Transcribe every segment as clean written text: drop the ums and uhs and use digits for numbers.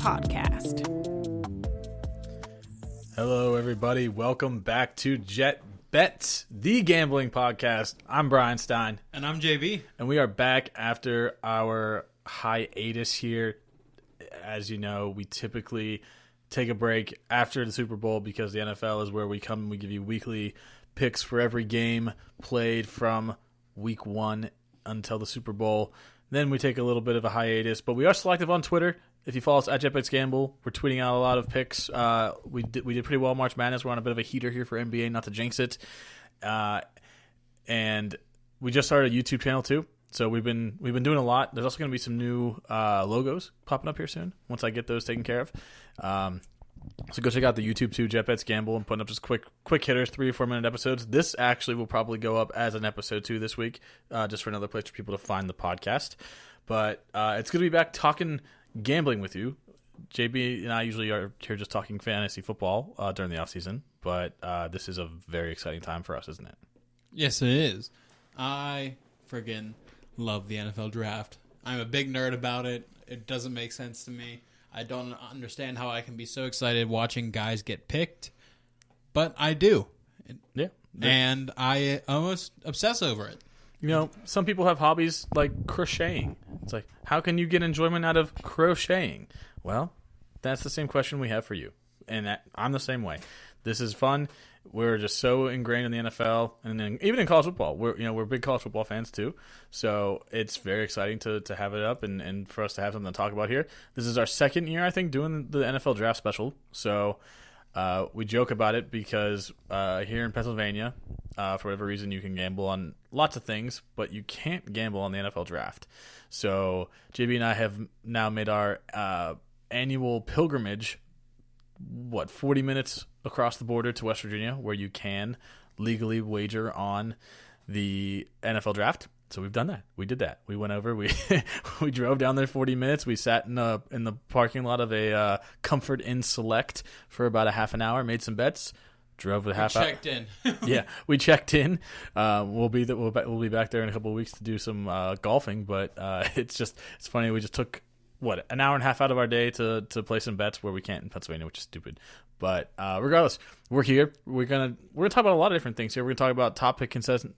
Podcast. Hello, everybody. Welcome back to Jet Bets, the gambling podcast. I'm Brian Stein. And I'm JB. And we are back after our hiatus here. As you know, we typically take a break after the Super Bowl because the NFL is where we come and we give you weekly picks for every game played from week 1 until the Super Bowl. Then we take a little bit of a hiatus, but we are selective on Twitter. If you follow us at JetBetsGamble, we're tweeting out a lot of picks. We did pretty well March Madness. We're on a bit of a heater here for NBA, not to jinx it. And we just started a YouTube channel too. So we've been doing a lot. There's also going to be some new logos popping up here soon once I get those taken care of. So go check out the YouTube too, JetBetsGamble. I'm putting up just quick hitters, 3 or 4 minute episodes. This actually will probably go up as an episode 2 this week, just for another place for people to find the podcast. But it's going to be back talking gambling with you. JB and I usually are here just talking fantasy football during the off season, but this is a very exciting time for us, isn't it? Yes, it is. I friggin' love the NFL draft. I'm a big nerd about it. It doesn't make sense to me. I don't understand how I can be so excited watching guys get picked, but I do. Yeah. And I almost obsess over it. You know, some people have hobbies like crocheting. It's like, how can you get enjoyment out of crocheting? Well, that's the same question we have for you. And I'm the same way. This is fun. We're just so ingrained in the NFL, and then even in college football. We're big college football fans too. So it's very exciting to have it up and for us to have something to talk about here. This is our second year, I think, doing the NFL draft special. So we joke about it because here in Pennsylvania, for whatever reason, you can gamble on lots of things, but you can't gamble on the NFL draft. So JB and I have now made our annual pilgrimage, 40 minutes across the border to West Virginia, where you can legally wager on the NFL draft. So we've done that. We did that. We went over. We we drove down there 40 minutes. We sat in the parking lot of a Comfort Inn Select for about a half an hour. Made some bets. Drove a half hour. Checked in. Yeah, we checked in. We'll be back there in a couple of weeks to do some golfing. But it's funny. We just took an hour and a half out of our day to play some bets where we can't in Pennsylvania, which is stupid. But regardless, we're here. We're gonna talk about a lot of different things here. We're gonna talk about top pick consensuses,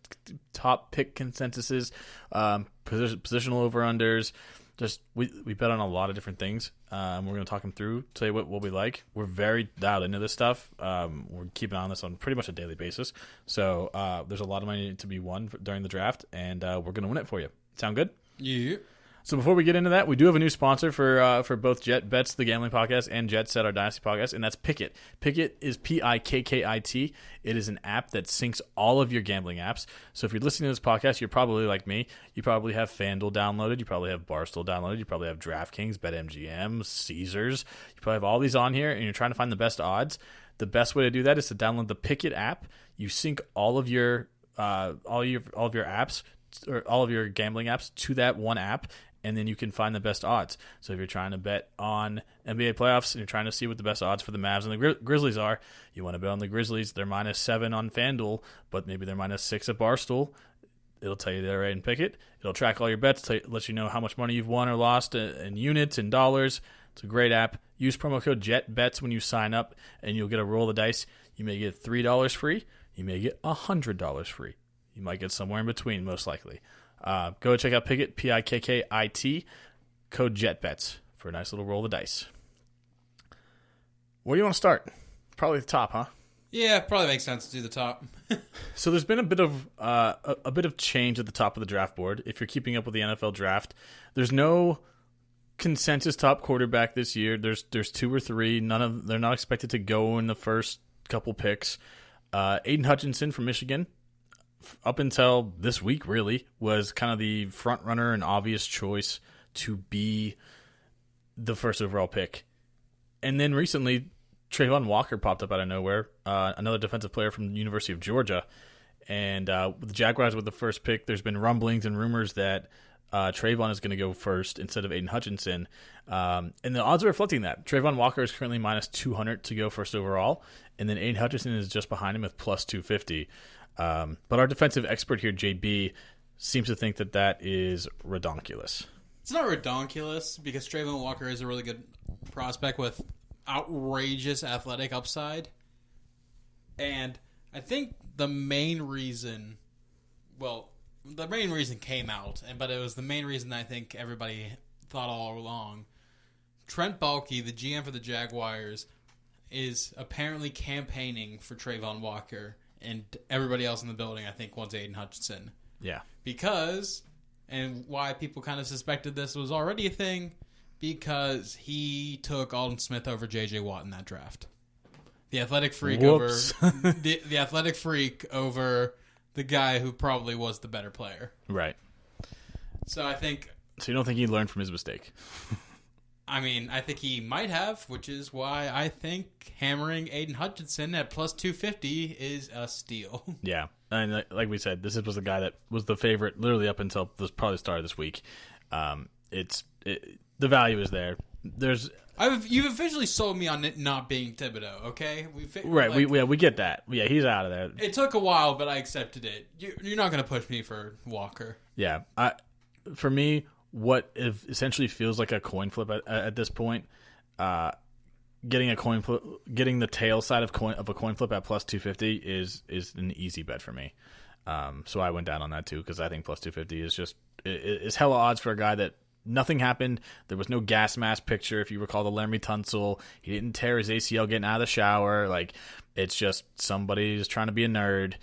positional over unders. Just we bet on a lot of different things. We're gonna talk them through, tell you what we like. We're very dialed into this stuff. We're keeping on this on pretty much a daily basis. So there's a lot of money to be won during the draft, and we're gonna win it for you. Sound good? Yeah. So before we get into that, we do have a new sponsor for both Jet Bets, the gambling podcast, and Jet Set, our Dynasty podcast, and that's Pikkit. Pikkit is Pikkit. It is an app that syncs all of your gambling apps. So if you're listening to this podcast, you're probably like me. You probably have FanDuel downloaded. You probably have Barstool downloaded. You probably have DraftKings, BetMGM, Caesars. You probably have all these on here, and you're trying to find the best odds. The best way to do that is to download the Pikkit app. You sync all of your apps, or all of your gambling apps, to that one app, and then you can find the best odds. So if you're trying to bet on NBA playoffs and you're trying to see what the best odds for the Mavs and the Grizzlies are, you want to bet on the Grizzlies. They're -7 on FanDuel, but maybe they're -6 at Barstool. It'll tell you they're right in Pikkit. It'll track all your bets, let you know how much money you've won or lost in units and dollars. It's a great app. Use promo code JETBETS when you sign up, and you'll get a roll of the dice. You may get $3 free. You may get $100 free. You might get somewhere in between, most likely. Go check out Pikkit, Pikkit, code JETBETS for a nice little roll of the dice. Where do you want to start? Probably the top, huh? Yeah, probably makes sense to do the top. So there's been a bit of change at the top of the draft board. If you're keeping up with the NFL draft, there's no consensus top quarterback this year. There's 2 or 3. They're not expected to go in the first couple picks. Aiden Hutchinson from Michigan, up until this week, really, was kind of the front runner and obvious choice to be the first overall pick. And then recently, Travon Walker popped up out of nowhere, another defensive player from the University of Georgia. And with the Jaguars with the first pick, there's been rumblings and rumors that Travon is going to go first instead of Aiden Hutchinson. And the odds are reflecting that. Travon Walker is currently -200 to go first overall, and then Aiden Hutchinson is just behind him with +250. But our defensive expert here, JB, seems to think that is redonkulous. It's not redonkulous because Travon Walker is a really good prospect with outrageous athletic upside. And I think the main reason came out, but it was the main reason I think everybody thought all along. Trent Baalke, the GM for the Jaguars, is apparently campaigning for Trayvon Walker, and everybody else in the building, I think, wants Aiden Hutchinson. Yeah. Because, and why people kind of suspected this was already a thing, because he took Aldon Smith over J.J. Watt in that draft. The athletic freak Whoops. over the athletic freak over the guy who probably was the better player. Right. So I think. So you don't think he learned from his mistake? I mean, I think he might have, which is why I think hammering Aiden Hutchinson at plus 250 is a steal. Yeah. And like we said, this was the guy that was the favorite literally up until this probably started this week. The value is there. You've officially sold me on it not being Thibodeau, okay? Right, we get that. Yeah, he's out of there. It took a while, but I accepted it. You're not going to push me for Walker. Yeah. For me, what essentially feels like a coin flip at this point, getting the tail side of a coin flip at plus 250 is an easy bet for me. So I went down on that too because I think plus 250 is just is hella odds for a guy that nothing happened. There was no gas mask picture. If you recall the Laramie Tunsil, he didn't tear his ACL getting out of the shower. Like, it's just somebody just trying to be a nerd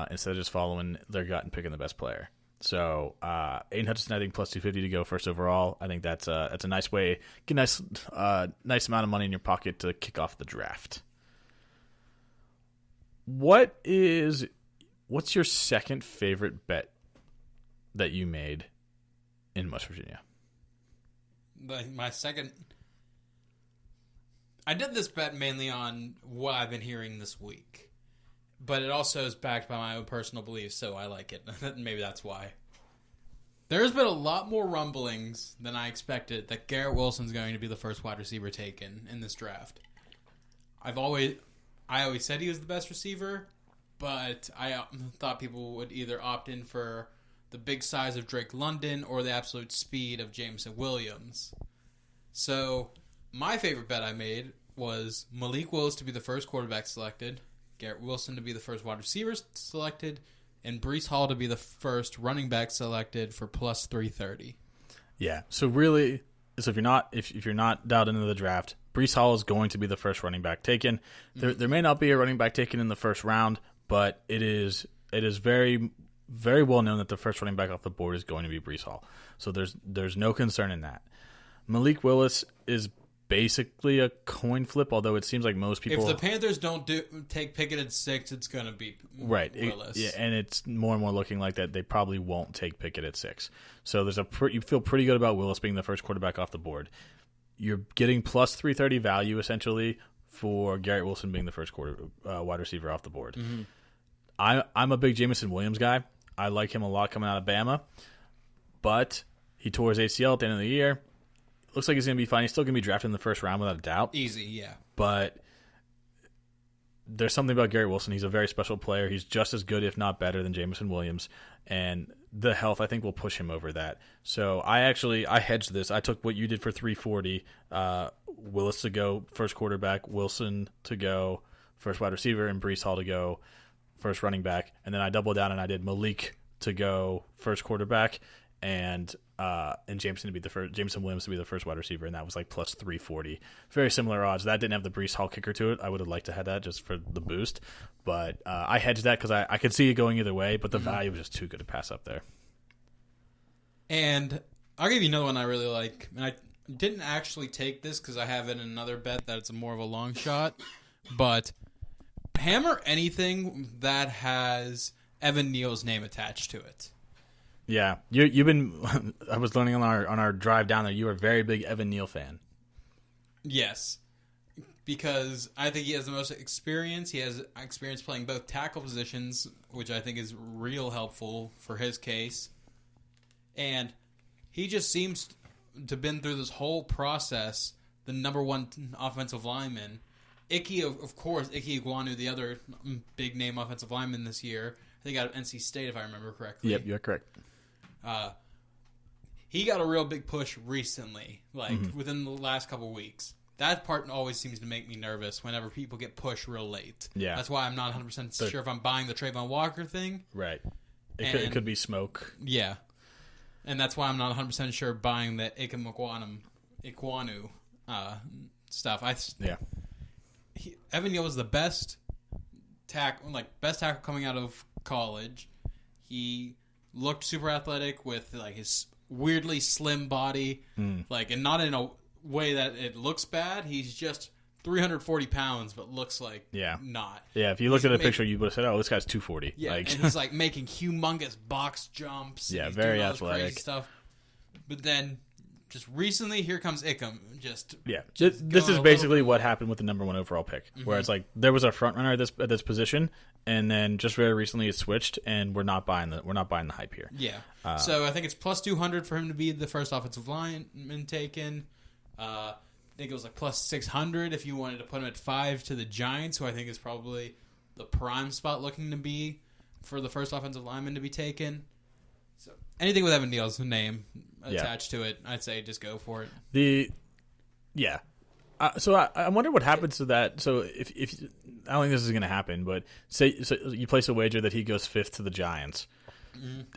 instead of just following their gut and picking the best player. So Aiden Hutchinson, I think plus 250 to go first overall. I think that's a nice way, get a nice amount of money in your pocket to kick off the draft. What's your second favorite bet that you made in West Virginia? My second, I did this bet mainly on what I've been hearing this week, but it also is backed by my own personal beliefs, so I like it. Maybe that's why. There's been a lot more rumblings than I expected that Garrett Wilson's going to be the first wide receiver taken in this draft. I always said he was the best receiver, but I thought people would either opt in for the big size of Drake London or the absolute speed of Jameson Williams. So my favorite bet I made was Malik Willis to be the first quarterback selected, Garrett Wilson to be the first wide receiver selected, and Breece Hall to be the first running back selected for plus 330. Yeah. So really, if you're not dialed into the draft, Breece Hall is going to be the first running back taken. There may not be a running back taken in the first round, but it is very, very well known that the first running back off the board is going to be Breece Hall. So there's no concern in that. Malik Willis is basically a coin flip, although it seems like most people. If the Panthers don't take Pickett at 6, it's going to be right. Willis. Yeah, and it's more and more looking like that they probably won't take Pickett at 6. So you feel pretty good about Willis being the first quarterback off the board. You're getting plus 330 value essentially for Garrett Wilson being the first wide receiver off the board. Mm-hmm. I'm a big Jameson Williams guy. I like him a lot coming out of Bama, but he tore his ACL at the end of the year. Looks like he's going to be fine. He's still going to be drafted in the first round without a doubt. Easy, yeah. But there's something about Garrett Wilson. He's a very special player. He's just as good, if not better, than Jameson Williams. And the health, I think, will push him over that. So I hedged this. I took what you did for 340. Willis to go first quarterback, Wilson to go first wide receiver, and Breece Hall to go first running back. And then I doubled down and I did Malik to go first quarterback and Jameson Williams to be the first wide receiver, and that was like plus 340. Very similar odds. That didn't have the Breece Hall kicker to it. I would have liked to have that just for the boost, but I hedged that because I could see it going either way, but the value was just too good to pass up there. And I'll give you another one I really like. And I didn't actually take this because I have it in another bet that it's more of a long shot, but hammer anything that has Evan Neal's name attached to it. Yeah, you've been. I was learning on our drive down there. You are a very big Evan Neal fan. Yes, because I think he has the most experience. He has experience playing both tackle positions, which I think is real helpful for his case. And he just seems to have been through this whole process, the number one offensive lineman. Ike Ekwonu, the other big name offensive lineman this year, I think out of NC State, if I remember correctly. Yep, you're correct. He got a real big push recently, within the last couple weeks. that part always seems to make me nervous whenever people get pushed real late. Yeah. That's why I'm not 100% sure if I'm buying the Trayvon Walker thing. Right. It could be smoke. Yeah. And that's why I'm not 100% sure buying the Ikwanu stuff. Evan Neal was the best tackle coming out of college. He looked super athletic with like his weirdly slim body, like, and not in a way that it looks bad. He's just 340 pounds, but looks like not. Yeah, if you looked at a picture, you would have said, "Oh, this guy's 240." Yeah, like, and he's like making humongous box jumps. Yeah, and he's very doing all this athletic crazy stuff. But then, just recently, here comes Ickham. This is basically what happened with the number 1 overall pick, where it's like there was a front runner at this position, and then just very recently it switched, and we're not buying the hype here. Yeah. So I think it's plus 200 for him to be the first offensive lineman taken. I think it was like plus 600 if you wanted to put him at 5 to the Giants, who I think is probably the prime spot looking to be for the first offensive lineman to be taken. So anything with Evan Neal's name attached to it, I'd say just go for it. So I wonder what happens to that. So if I don't think this is going to happen, but say you place a wager that he goes 5th to the Giants.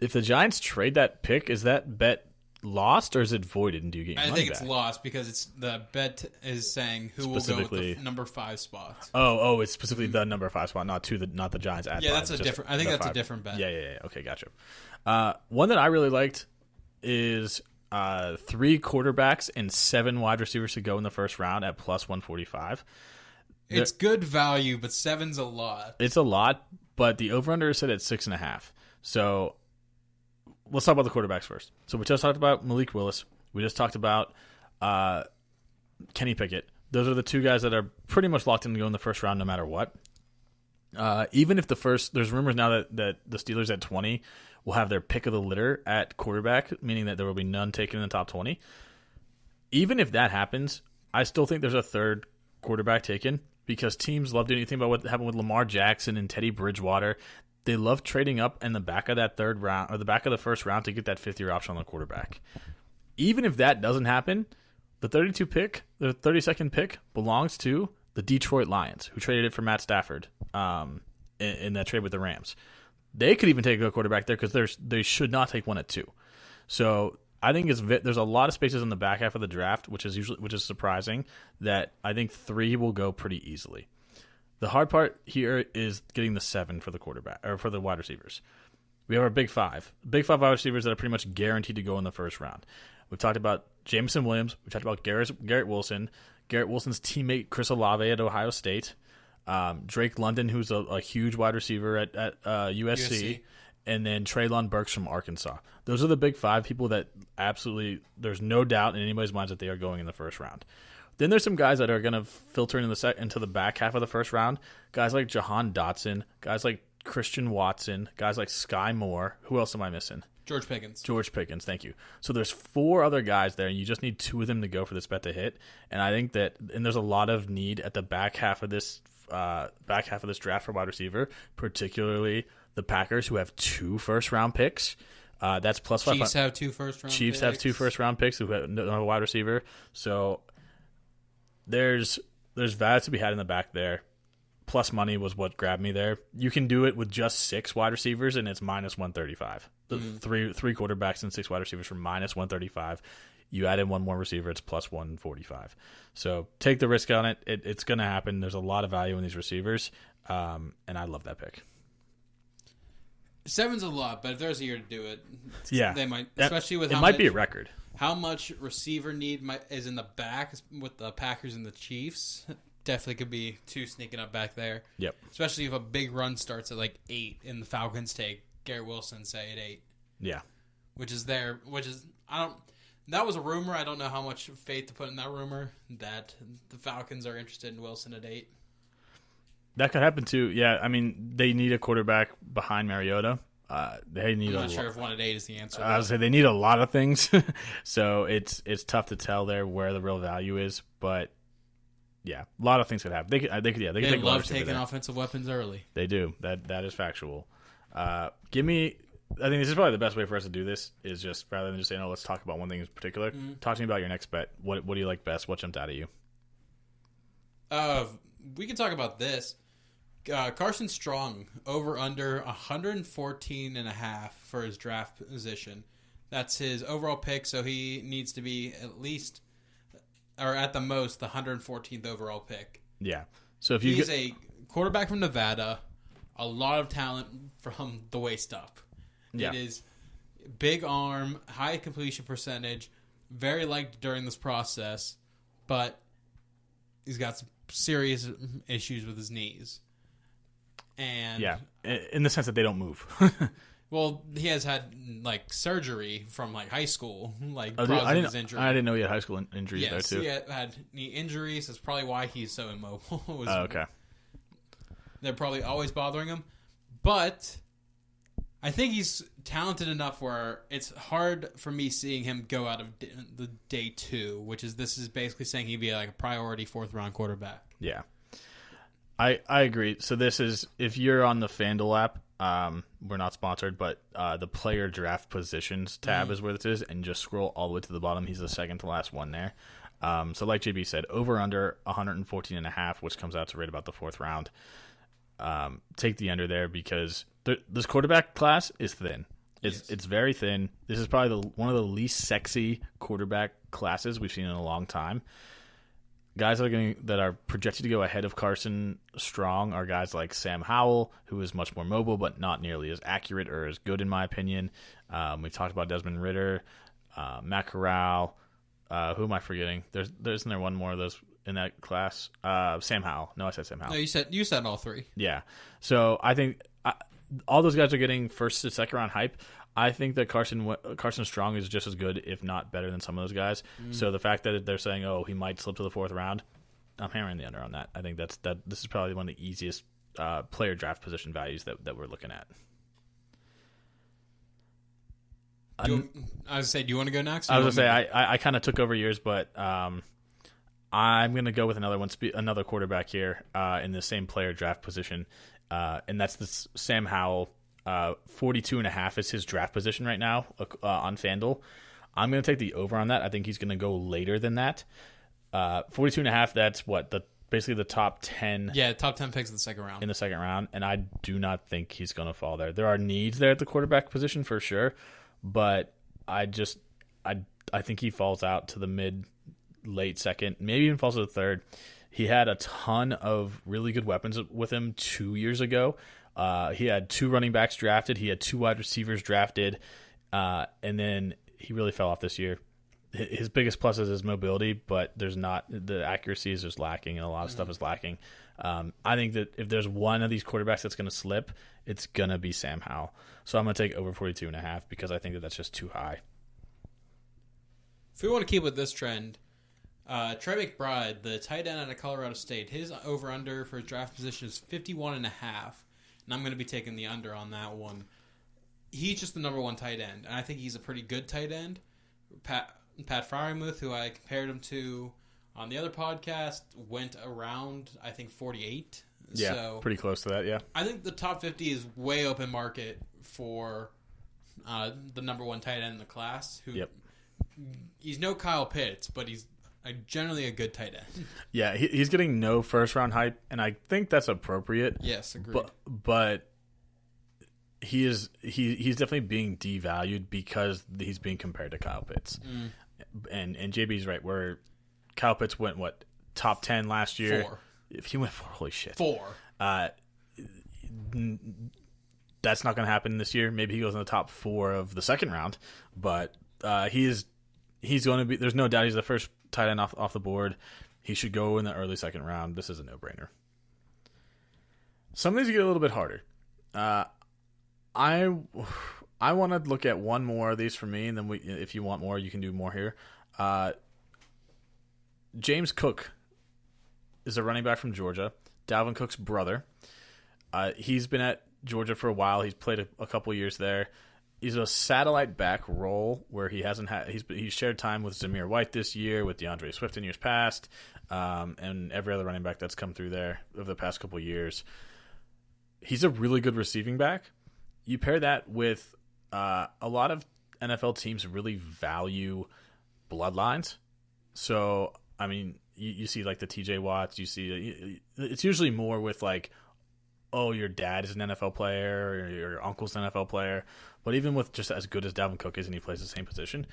If the Giants trade that pick, is that bet lost or is it voided? And do you get your money think it's back? lost because it's the bet is saying who will go with the number 5 spots. Oh, it's specifically the number 5 spot, not the Giants at 5. That's a different. I think that's 5. A different bet. Yeah. Okay, gotcha. One that I really liked is 3 quarterbacks and 7 wide receivers to go in the first round at plus 145. It's good value, but 7's a lot. It's a lot, but the over-under is set at 6.5. So let's talk about the quarterbacks first. So we just talked about Malik Willis. We just talked about Kenny Pickett. Those are the 2 guys that are pretty much locked in to go in the first round no matter what. Even if there's rumors now that the Steelers at 20 will have their pick of the litter at quarterback, meaning that there will be none taken in the top 20. Even if that happens, I still think there's a 3rd quarterback taken because teams love doing anything about what happened with Lamar Jackson and Teddy Bridgewater. They love trading up in the back of that 3rd round or the back of the first round to get that 5th-year option on the quarterback. Even if that doesn't happen, the 32nd pick belongs to the Detroit Lions, who traded it for Matt Stafford in that trade with the Rams. They could even take a quarterback there because they should not take one at 2. So I think there's a lot of spaces in the back half of the draft, which is surprising. That I think 3 will go pretty easily. The hard part here is getting the 7 for the quarterback or for the wide receivers. We have our big 5 wide receivers that are pretty much guaranteed to go in the first round. We've talked about Jameson Williams. We've talked about Garrett Wilson. Garrett Wilson's teammate Chris Olave at Ohio State. Drake London, who's a huge wide receiver at USC. And then Treylon Burks from Arkansas. Those are the big 5 people that absolutely, there's no doubt in anybody's minds that they are going in the first round. Then there's some guys that are going to filter into the back half of the first round. Guys like Jahan Dotson, guys like Christian Watson, guys like Sky Moore. Who else am I missing? George Pickens, thank you. So there's 4 other guys there, and you just need 2 of them to go for this bet to hit. And I think there's a lot of need at the back half of this draft for wide receiver, particularly the Packers, who have 2 first-round picks. That's plus 5. Chiefs have 2 first-round picks. Chiefs have 2 first-round picks who have a wide receiver. So there's value to be had in the back there. Plus money was what grabbed me there. You can do it with just 6 wide receivers, and it's minus 135. The three quarterbacks and 6 wide receivers for minus 135. You add in 1 more receiver, it's plus 145. So take the risk on it. It's going to happen. There's a lot of value in these receivers, and I love that pick. 7's a lot, but if there's a year to do it, they might. Especially with it might be a record. How much receiver need is in the back with the Packers and the Chiefs? Definitely could be 2 sneaking up back there. Yep. Especially if a big run starts at like 8 and the Falcons take Garrett Wilson, say, at 8. Yeah. That was a rumor. I don't know how much faith to put in that rumor that the Falcons are interested in Wilson at 8. That could happen too. Yeah, I mean, they need a quarterback behind Mariota. They need. I'm not sure if 1 at 8 is the answer. I would say they need a lot of things, so it's tough to tell there where the real value is. But yeah, a lot of things could happen. They could love taking offensive weapons early. They do. That is factual. Give me. I think this is probably the best way for us to do this is just rather than just saying, "Oh, let's talk about one thing in particular." Talk to me about your next bet. What do you like best? What jumped out at you? We can talk about this. Carson Strong, over under 114.5 for his draft position. That's his overall pick, so he needs to be at least, or at the most, the 114th overall pick. Yeah. So if you He's a quarterback from Nevada, a lot of talent from the waist up. Yeah. It is big arm, high completion percentage, very liked during this process, but he's got some serious issues with his knees. And yeah, in the sense that they don't move. well, he has had like surgery from like high school, like I because of his didn't. injury. I didn't know he had high school injuries Yes, there too. he had knee injuries. That's probably why he's so immobile. Okay. They're probably always bothering him, but I think he's talented enough where it's hard for me seeing him go out of the day 2, this is basically saying he'd be like a priority 4th round quarterback. Yeah. I agree. So this is, if you're on the FanDuel app, we're not sponsored, but the player draft positions tab is where this is, and just scroll all the way to the bottom. He's the second to last one there. So like JB said, over under 114.5, which comes out to right about the 4th round. Take the under there because this quarterback class is thin. It's very thin. This is probably one of the least sexy quarterback classes we've seen in a long time. Guys that are projected to go ahead of Carson Strong are guys like Sam Howell, who is much more mobile but not nearly as accurate or as good in my opinion. We've talked about Desmond Ridder, Matt Corral. Who am I forgetting? Isn't there one more of those in that class? Sam Howell. No, I said Sam Howell. No, you said all 3. Yeah. So I think all those guys are getting first to second round hype. I think that Carson Strong is just as good, if not better, than some of those guys. So the fact that they're saying, "Oh, he might slip to the 4th round," I'm hammering the under on that. I think this is probably one of the easiest player draft position values that we're looking at. I was gonna say, do you want to go next? I was gonna say I kind of took over yours, but I'm gonna go with another quarterback here in the same player draft position, and that's this Sam Howell. 42.5 is his draft position right now on FanDuel. I'm going to take the over on that. I think he's going to go later than that. 42.5, that's basically the top 10. Yeah, top 10 picks in the second round. And I do not think he's going to fall there. There are needs there at the quarterback position for sure, but I think he falls out to the late second, maybe even falls to the 3rd. He had a ton of really good weapons with him 2 years ago. He had 2 running backs drafted. He had 2 wide receivers drafted. And then he really fell off this year. His biggest plus is his mobility, but the accuracy is just lacking, and a lot of stuff is lacking. I think that if there's one of these quarterbacks that's going to slip, it's going to be Sam Howell. So I'm going to take over 42.5 because I think that's just too high. If we want to keep with this trend, Trey McBride, the tight end out of Colorado State, his over-under for his draft position is 51.5. And I'm going to be taking the under on that one. He's just the number 1 tight end, and I think he's a pretty good tight end. Pat Freiermuth, who I compared him to on the other podcast, went around, I think, 48. Yeah, so pretty close to that, yeah. I think the top 50 is way open market for the number 1 tight end in the class. He's no Kyle Pitts, but he's generally a good tight end. Yeah, he's getting no first-round hype, and I think that's appropriate. Yes, agreed. But he's definitely being devalued because he's being compared to Kyle Pitts. And JB's right, where Kyle Pitts went, top 10 last year? 4. If he went 4, holy shit. 4. That's not going to happen this year. Maybe he goes in the top 4 of the second round, but he's going to be, there's no doubt he's the first tight end off the board. He should go in the early second round. This is a no-brainer. Some of these get a little bit harder. I want to look at one more of these for me, and then if you want more, you can do more here. James Cook is a running back from Georgia, Dalvin Cook's brother. He's been at Georgia for a while. He's played a couple years there. He's a satellite back role where he hasn't had. He's shared time with Zamir White this year, with DeAndre Swift in years past, and every other running back that's come through there over the past couple years. He's a really good receiving back. You pair that with a lot of NFL teams really value bloodlines. So I mean, you see like the TJ Watts. You see it's usually more with like, oh, your dad is an NFL player or your uncle's an NFL player. But even with just as good as Dalvin Cook is and he plays the same position,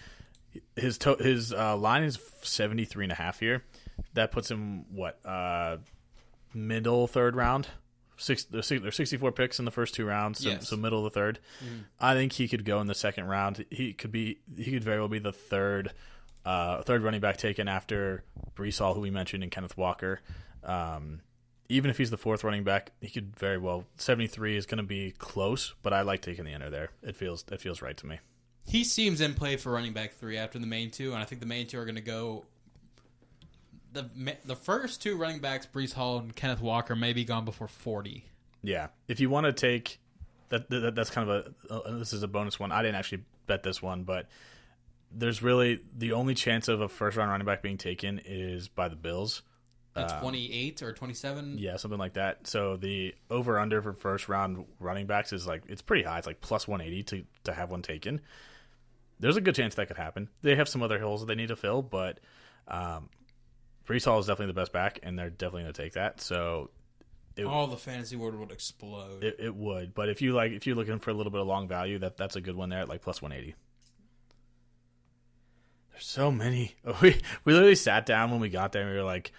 his line is 73.5 here. That puts him middle third round. There's 64 picks in the first 2 rounds, so middle of the third. I think he could go in the second round. He could very well be the third running back taken after Breece Hall, who we mentioned, and Kenneth Walker. Even if he's the 4th running back, he could very well. 73 is going to be close, but I like taking the under there. It feels right to me. He seems in play for running back 3 after the main 2, and I think the main 2 are going to go. The first 2 running backs, Breece Hall and Kenneth Walker, may be gone before 40. Yeah, if you want to take that's kind of this is a bonus one. I didn't actually bet this one, but there's really the only chance of a first round running back being taken is by the Bills. At 28 or 27? Yeah, something like that. So the over-under for first-round running backs is like, it's pretty high. It's like plus 180 to have one taken. There's a good chance that could happen. They have some other holes that they need to fill, but Breece Hall is definitely the best back, and they're definitely going to take that. So all the fantasy world would explode. It would. But if you're looking for a little bit of long value, that's a good one there at like plus 180. There's so many. We literally sat down when we got there, and we were like,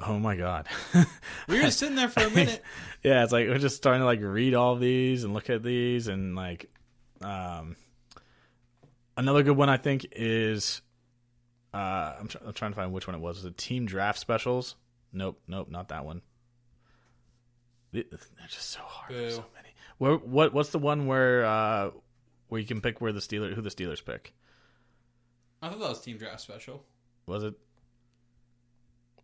oh my God. We were just sitting there for a minute. Yeah, it's like we're just starting to like read all of these and look at these and like another good one I think is I'm trying to find which one it was. The team draft specials. Nope, not that one. They're just so hard. There's so many. What's the one where you can pick who the Steelers pick? I thought that was team draft special. Was it?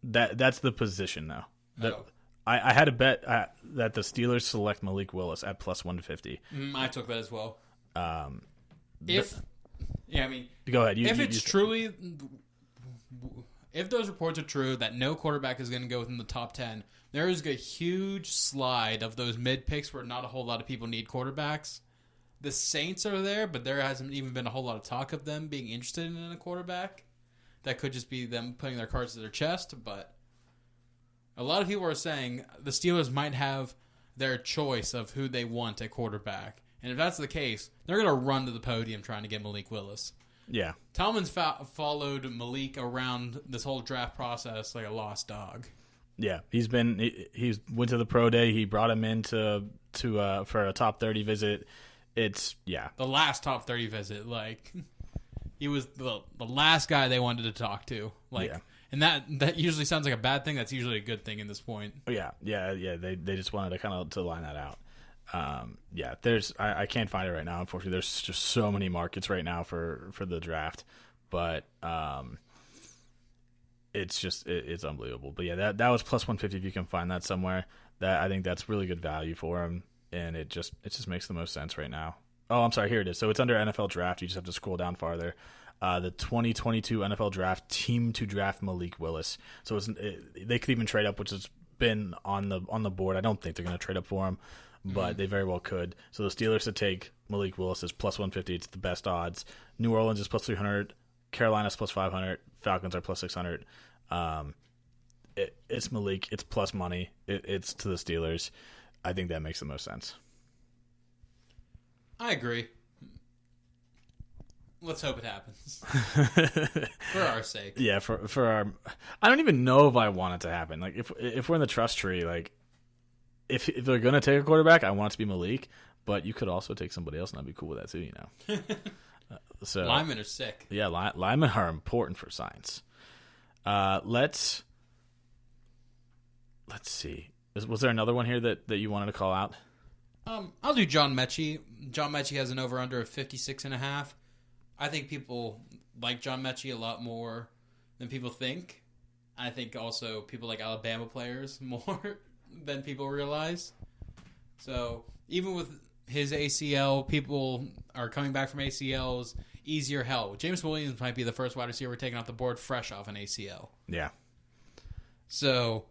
That's the position though. Oh. I had a bet that the Steelers select Malik Willis at plus 150. I took that as well. I mean, go ahead. If those reports are true that no quarterback is going to go within the top 10, there is a huge slide of those mid picks where not a whole lot of people need quarterbacks. The Saints are there, but there hasn't even been a whole lot of talk of them being interested in a quarterback. That could just be them putting their cards to their chest, but a lot of people are saying the Steelers might have their choice of who they want at quarterback. And if that's the case, they're going to run to the podium trying to get Malik Willis. Yeah. Tillman's followed Malik around this whole draft process like a lost dog. Yeah, he's went to the pro day. He brought him in to for a top 30 visit. The last top 30 visit, like he was the last guy they wanted to talk to. Like, yeah. And that usually sounds like a bad thing. That's usually a good thing in this point. Yeah. They just wanted to kind of to line that out. I can't find it right now. Unfortunately, there's just so many markets right now for the draft, but it's unbelievable. But yeah, that was plus 150 if you can find that somewhere. That I think that's really good value for him, and it just makes the most sense right now. Oh, I'm sorry, here it is. So it's under NFL draft. You just have to scroll down farther. The 2022 NFL draft team to draft Malik Willis. So they could even trade up, which has been on the board. I don't think they're going to trade up for him, but they very well could. So the Steelers to take Malik Willis is plus 150. It's the best odds. New Orleans is plus 300. Carolina's plus 500. Falcons are plus 600. It's Malik. It's plus money. It's to the Steelers. I think that makes the most sense. I agree. Let's hope it happens. For our sake. Yeah, for our... I don't even know if I want it to happen. Like, if we're in the trust tree, like, if they're going to take a quarterback, I want it to be Malik, but you could also take somebody else, and I'd be cool with that too, you know. So linemen are sick. Yeah, linemen are important for science. Let's see. Was there another one here that you wanted to call out? I'll do John Mechie. John Mechie has an over-under of 56.5. I think people like John Mechie a lot more than people think. I think also people like Alabama players more than people realize. So even with his ACL, people are coming back from ACLs, easier hell. James Williams might be the first wide receiver taken off the board fresh off an ACL. Yeah. So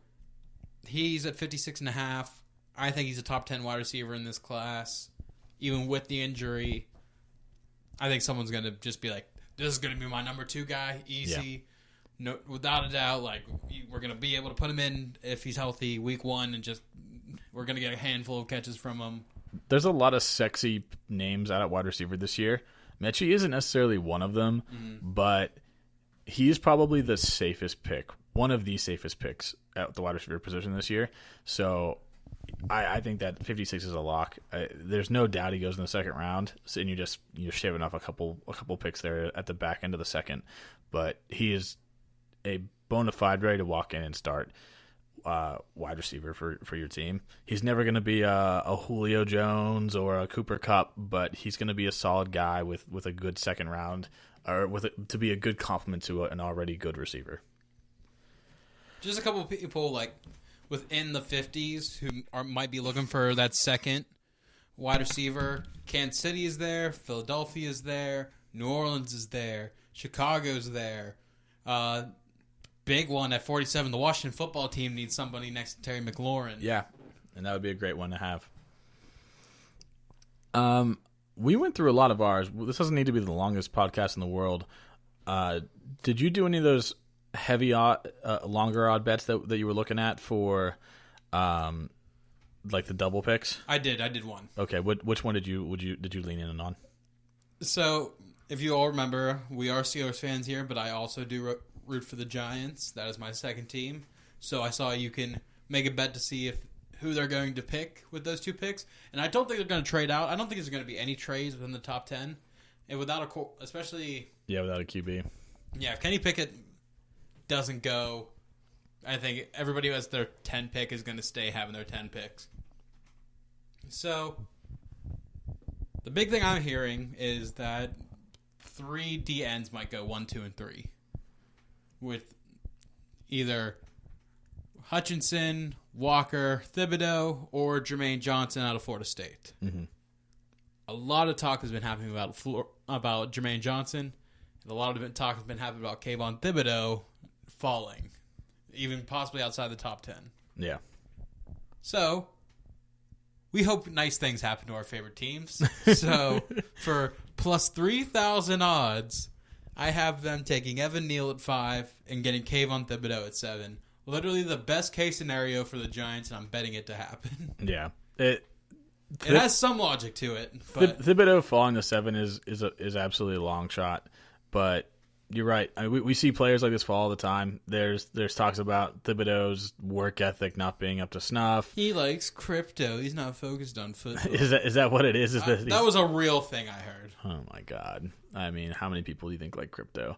he's at 56.5. I think he's a top 10 wide receiver in this class. Even with the injury, I think someone's going to just be like, this is going to be my number 2 guy, easy. no, without a doubt, like we're gonna be able to put him in if he's healthy week 1, and just we're gonna get a handful of catches from him. There's a lot of sexy names out at wide receiver this year. Mechie isn't necessarily one of them, but he's probably the safest pick, one of the safest picks at the wide receiver position this year. So I think that 56 is a lock. There's no doubt he goes in the second round, so, and you're shaving off a couple picks there at the back end of the second. But he is a bona fide ready to walk in and start wide receiver for your team. He's never going to be a Julio Jones or a Cooper Kupp, but he's going to be a solid guy with a good second round, or to be a good complement to an already good receiver. Just a couple of people like within the 50s who might be looking for that second wide receiver. Kansas City is there, Philadelphia is there, New Orleans is there, Chicago's there. Big one at 47, the Washington football team needs somebody next to Terry McLaurin. Yeah, and that would be a great one to have. We went through a lot of ours. This doesn't need to be the longest podcast in the world. Did you do any of those heavy longer odd bets that you were looking at for like the double picks? I did one. Okay, which one did you lean in on? So, if you all remember, we are Steelers fans here, but I also do root for the Giants. That is my second team. So I saw you can make a bet to see who they're going to pick with those two picks, and I don't think they're going to trade out. I don't think there's going to be any trades within the top 10, and without especially without a QB. Yeah, if Kenny Pickett doesn't go, I think everybody who has their 10 pick is going to stay having their 10 picks. So the big thing I'm hearing is that 3 DNs might go 1, 2, and 3. With either Hutchinson, Walker, Thibodeau, or Jermaine Johnson out of Florida State. Mm-hmm. A lot of talk has been happening about Jermaine Johnson, and a lot of talk has been happening about Kayvon Thibodeau falling, even possibly outside the top 10. Yeah. So, we hope nice things happen to our favorite teams. So, for plus 3,000 odds, I have them taking Evan Neal at 5 and getting Kayvon Thibodeau at 7. Literally the best case scenario for the Giants, and I'm betting it to happen. Yeah. It has some logic to it. But Thibodeau falling to 7 is absolutely a long shot. But you're right. I mean, we see players like this fall all the time. There's talks about Thibodeau's work ethic not being up to snuff. He likes crypto. He's not focused on football. Is that what it is? That was a real thing I heard. Oh my god! I mean, how many people do you think like crypto?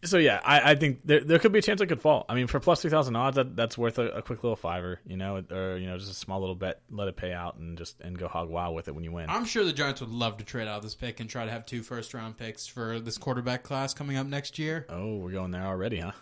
So yeah, I think there could be a chance it could fall. I mean, for plus 3,000 odds, that's worth a quick little $5, or just a small little bet, let it pay out, and go hog wild with it when you win. I'm sure the Giants would love to trade out this pick and try to have 2 first-round picks for this quarterback class coming up next year. Oh, we're going there already, huh?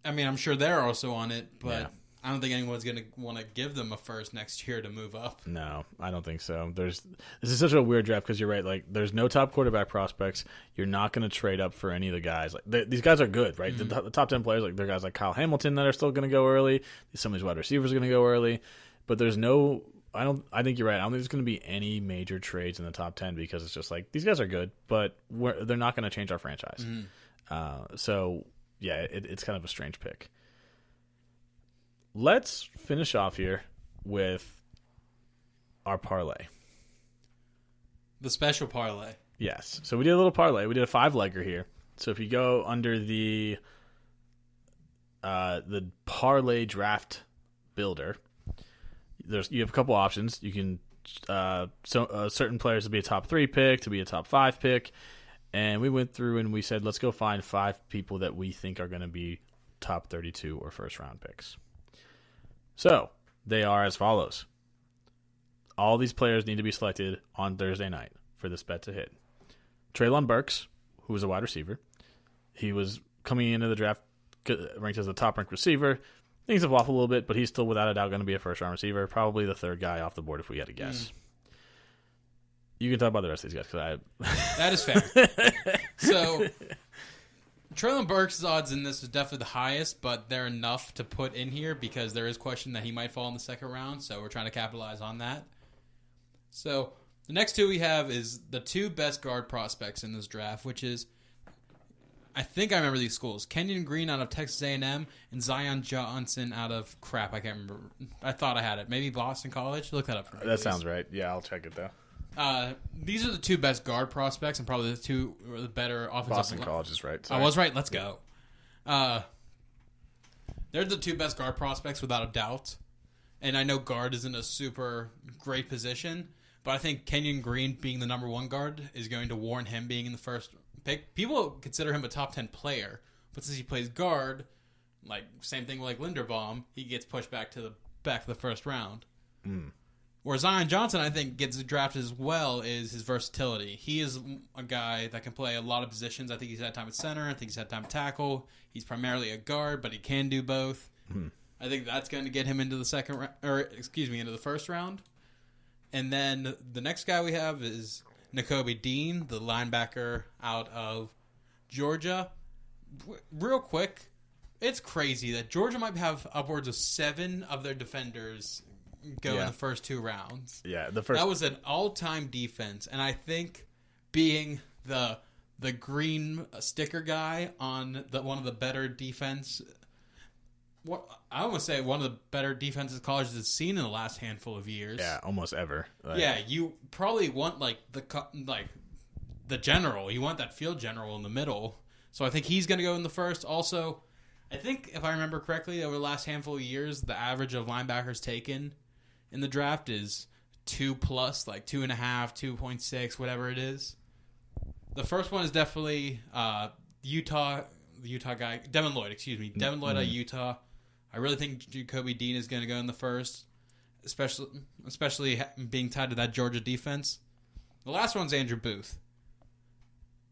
I mean, I'm sure they're also on it, but yeah. I don't think anyone's going to want to give them a first next year to move up. No, I don't think so. This is such a weird draft because you're right. Like, there's no top quarterback prospects. You're not going to trade up for any of the guys. Like, these guys are good, right? Mm-hmm. The top 10 players, like, there are guys like Kyle Hamilton that are still going to go early. Some of these wide receivers are going to go early, but there's no. I think you're right. I don't think there's going to be any major trades in the top 10 because it's just like these guys are good, but they're not going to change our franchise. Mm-hmm. So yeah, it's kind of a strange pick. Let's finish off here with our parlay. The special parlay. Yes. So we did a little parlay. We did a 5-legger here. So if you go under the parlay draft builder, you have a couple options. You can certain players to be a top 3 pick, to be a top 5 pick, and we went through and we said let's go find 5 people that we think are going to be top 32 or first round picks. So, they are as follows. All these players need to be selected on Thursday night for this bet to hit. Treylon Burks, who is a wide receiver. He was coming into the draft ranked as the top-ranked receiver. Things have waffled a little bit, but he's still without a doubt going to be a first-round receiver. Probably the 3rd guy off the board if we had to guess. You can talk about the rest of these guys. That is fair. So, Treylon Burks' odds in this is definitely the highest, but they're enough to put in here because there is question that he might fall in the 2nd round, so we're trying to capitalize on that. So the next 2 we have is the 2 best guard prospects in this draft, which is I think I remember these schools. Kenyon Green out of Texas A&M and Zion Johnson out of I can't remember. I thought I had it. Maybe Boston College? Look that up for me. That sounds right. Yeah, I'll check it, though. These are the two best guard prospects and probably the better offensive Boston College is right. I was right. Let's go. They're the two best guard prospects without a doubt. And I know guard isn't a super great position, but I think Kenyon Green being the number one guard is going to warrant him being in the first pick. People consider him a top 10 player, but since he plays guard, like same thing like Linderbaum, he gets pushed back to the first round. Where Zion Johnson, I think, gets drafted as well is his versatility. He is a guy that can play a lot of positions. I think he's had time at center. I think he's had time at tackle. He's primarily a guard, but he can do both. I think that's going to get him into into the first round. And then the next guy we have is Nakobe Dean, the linebacker out of Georgia. Real quick, it's crazy that Georgia might have upwards of 7 of their defenders go in the first 2 rounds. Yeah, that was an all-time defense, and I think being the green sticker guy on one of the better defense. I almost say one of the better defenses college has seen in the last handful of years. Yeah, almost ever. You probably want the general. You want that field general in the middle. So I think he's going to go in the first. Also, I think if I remember correctly, over the last handful of years, the average of linebackers taken in the draft is 2+, like 2.5, 2.6, whatever it is. The first one is definitely Utah. The Utah guy, Devin Lloyd. Devin Lloyd out of Utah. I really think Jacoby Dean is going to go in the first, especially being tied to that Georgia defense. The last one's Andrew Booth.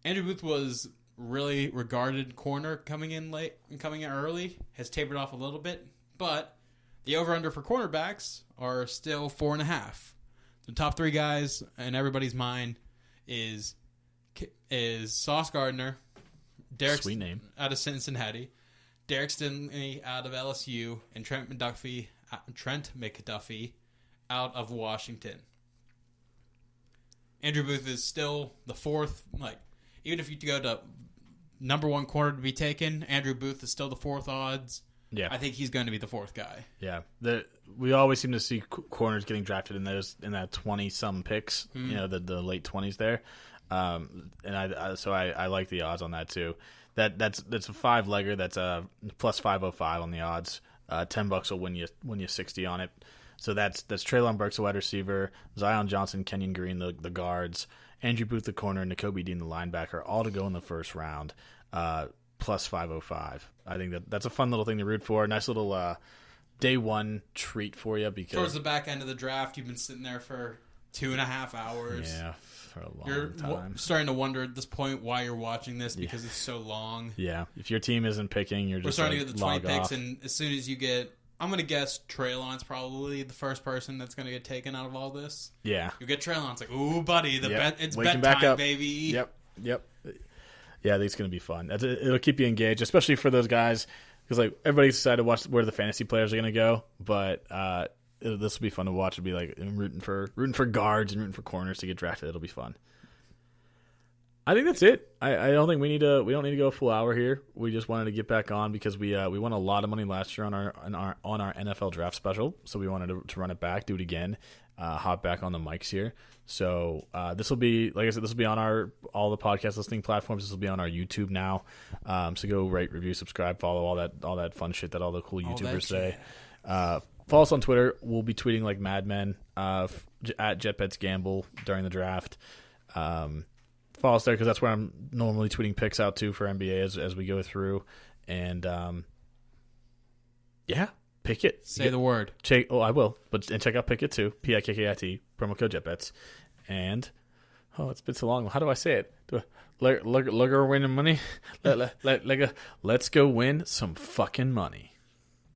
Andrew Booth was really regarded corner coming in early. Has tapered off a little bit, but the over/under for cornerbacks are still 4.5. The top 3 guys in everybody's mind is Sauce Gardner, Sweet name, out of Cincinnati, Derek Stingley out of LSU, and Trent McDuffie out of Washington. Andrew Booth is still the 4th. Even if you go to number 1 corner to be taken, Andrew Booth is still the 4th odds. Yeah, I think he's going to be the 4th guy. Yeah, we always seem to see corners getting drafted in that 20-some picks. The late 20s there. I like the odds on that too. That's a 5-legger. That's a plus 505 on the odds. $10 will win you 60 on it. So that's Treylon Burks, the wide receiver, Zion Johnson, Kenyon Green, the guards, Andrew Booth, the corner, and Nakobe Dean, the linebacker, all to go in the first round. Plus 505. I think that's a fun little thing to root for. Nice little day one treat for you because towards the back end of the draft, you've been sitting there for 2.5 hours. Yeah. For a long time. You're starting to wonder at this point why you're watching this because it's so long. Yeah, if your team isn't picking, you're just starting to get the 20 picks, off. And as soon as you get, I'm going to guess Treylon's probably the first person that's going to get taken out of all this. Yeah, you get Treylon, it's like, ooh, buddy, it's Waking bedtime, baby. Yep. Yeah, I think it's going to be fun. It'll keep you engaged, especially for those guys because everybody's decided to watch where the fantasy players are going to go, but. This will be fun to watch. It'll be like rooting for guards and rooting for corners to get drafted. It'll be fun. I think that's it. I don't think we don't need to go a full hour here. We just wanted to get back on because we won a lot of money last year on our NFL draft special. So we wanted to run it back, do it again, hop back on the mics here. So this will be, like I said, this will be on all the podcast listening platforms. This will be on our YouTube now. So go rate, review, subscribe, follow all that fun shit that all the cool YouTubers say. Follow us on Twitter. We'll be tweeting like madmen at JetBetsGamble during the draft. Follow us there because that's where I'm normally tweeting picks out to for NBA as we go through. And pick it. Say the word. I will. And check out Pick It too. PIKKIT promo code JetBets. And it's been so long. How do I say it? Look, winning money. Let's go win some fucking money.